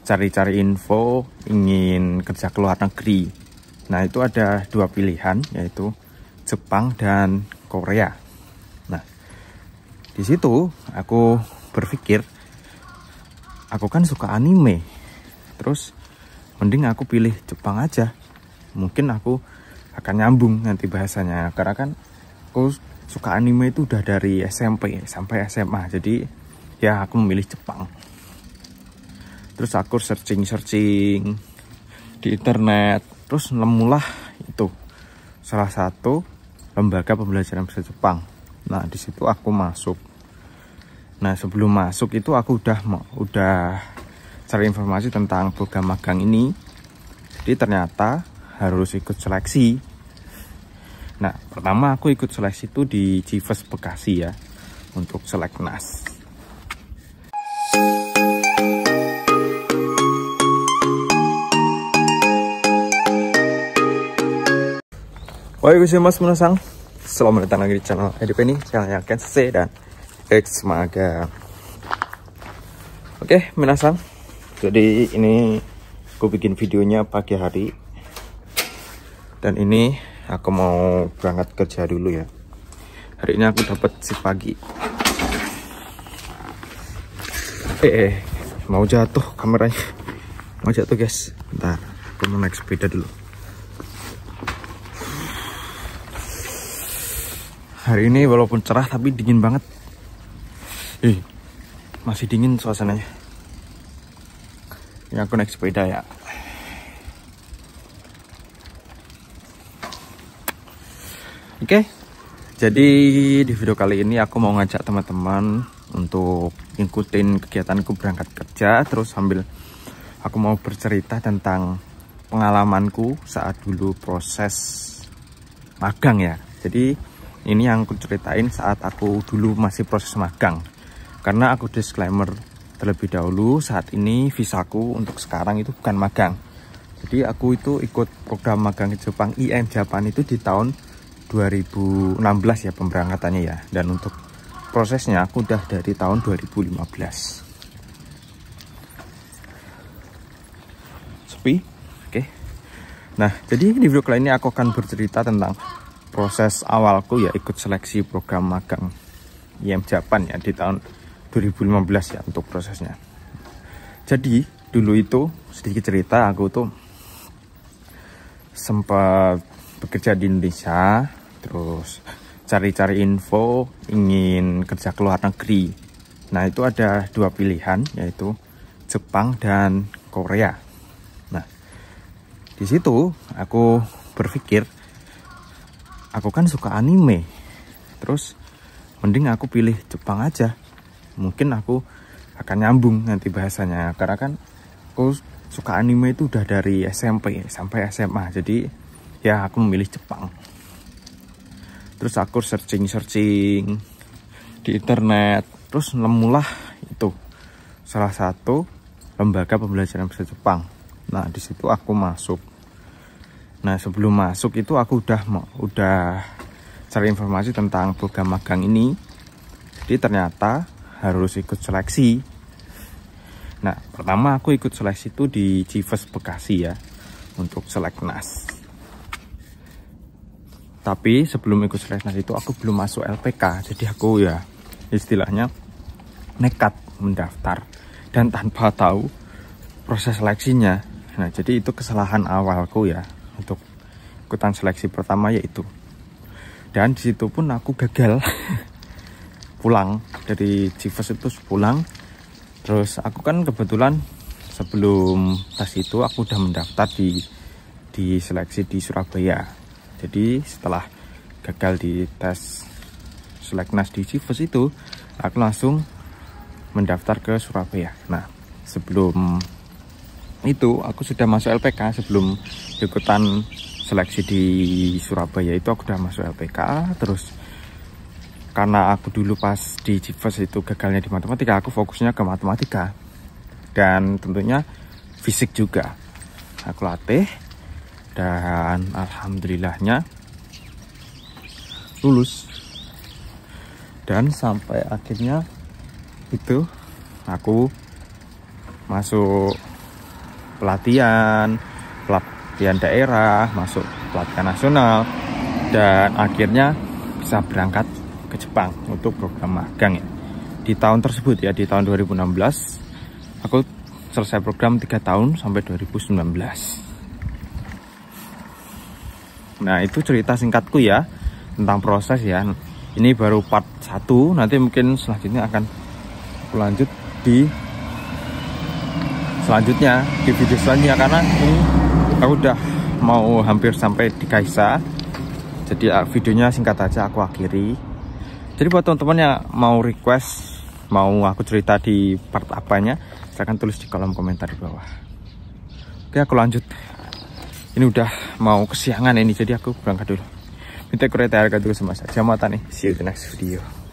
cari-cari info, ingin kerja ke luar negeri. Nah, itu ada dua pilihan, yaitu Jepang dan Korea. Nah, di situ aku berpikir, aku kan suka anime, terus mending aku pilih Jepang aja. Mungkin aku akan nyambung nanti bahasanya, karena kan aku suka anime itu udah dari SMP sampai SMA. Jadi ya aku memilih Jepang. Terus aku searching di internet, terus nemulah itu salah satu lembaga pembelajaran bahasa Jepang. Nah, di situ aku masuk. Nah, sebelum masuk itu aku udah cari informasi tentang program magang ini. Jadi ternyata harus ikut seleksi. Nah, pertama aku ikut seleksi itu di Cives Bekasi ya, untuk Seleknas. Oi mas menasang, selamat datang lagi di channel EDP ini, channel yang Kensei dan X Magang. Oke menasang, jadi ini aku bikin videonya pagi hari, dan ini aku mau berangkat kerja dulu ya. Hari ini aku dapat shift pagi. Mau jatuh kameranya, mau jatuh guys. Bentar, aku mau naik sepeda dulu. Hari ini walaupun cerah tapi dingin banget. Masih dingin suasananya. Ini aku naik sepeda ya. Oke, jadi di video kali ini aku mau ngajak teman-teman untuk ngikutin kegiatanku berangkat kerja. Terus sambil aku mau bercerita tentang pengalamanku saat dulu proses magang ya. Jadi ini yang aku ceritain saat aku dulu masih proses magang. Karena aku disclaimer terlebih dahulu, saat ini visaku untuk sekarang itu bukan magang. Jadi aku itu ikut program magang ke Jepang IM Japan itu di tahun 2016 ya pemberangkatannya ya. Dan untuk prosesnya aku udah dari tahun 2015. Sepi. Oke. Nah, jadi di video kali ini aku akan bercerita tentang proses awalku ya ikut seleksi program magang IM Japan ya di tahun 2015 ya untuk prosesnya. Jadi dulu itu sedikit cerita, aku tuh sempat bekerja di Indonesia, terus cari-cari info, ingin kerja ke luar negeri. Nah, itu ada dua pilihan, yaitu Jepang dan Korea. Nah, di situ aku berpikir, aku kan suka anime, terus mending aku pilih Jepang aja. Mungkin aku akan nyambung nanti bahasanya, karena kan aku suka anime itu udah dari SMP sampai SMA. Jadi ya aku memilih Jepang. Terus aku searching di internet, terus nemulah itu salah satu lembaga pembelajaran bahasa Jepang. Nah, di situ aku masuk. Nah, sebelum masuk itu aku udah cari informasi tentang program magang ini. Jadi ternyata harus ikut seleksi. Nah, pertama aku ikut seleksi itu di Cives Bekasi ya, untuk Seleknas. Tapi sebelum ikut Seleknas itu aku belum masuk LPK. Jadi aku ya istilahnya nekat mendaftar dan tanpa tahu proses seleksinya. Nah, jadi itu kesalahan awalku ya untuk ikutan seleksi pertama yaitu. Dan disitu pun aku gagal. Pulang dari Cives itu pulang. Terus aku kan kebetulan sebelum tes itu aku udah mendaftar di seleksi di Surabaya. Jadi setelah gagal di tes Seleknas di Cives itu, aku langsung mendaftar ke Surabaya. Nah, sebelum itu aku sudah masuk LPK. Sebelum ikutan seleksi di Surabaya itu aku udah masuk LPK. Terus karena aku dulu pas di Cives itu gagalnya di matematika, aku fokusnya ke matematika dan tentunya fisik juga. Aku latih dan alhamdulillahnya lulus. Dan sampai akhirnya itu aku masuk pelatihan daerah, masuk pelatihan nasional, dan akhirnya bisa berangkat ke Jepang untuk program magang ya. Di tahun tersebut ya, di tahun 2016 aku selesai program 3 tahun sampai 2019. Nah, itu cerita singkatku ya tentang proses ya. Ini baru part 1, nanti mungkin selanjutnya akan lanjut di video selanjutnya, karena ini aku udah mau hampir sampai di Kaisa. Jadi videonya singkat aja aku akhiri. Jadi buat teman-teman yang mau request, mau aku cerita di part apanya, silahkan tulis di kolom komentar di bawah. Oke, aku lanjut. Ini udah mau kesiangan ini, jadi aku berangkat dulu. Minta kureta harga dulu sama saja mata nih. See you the next video.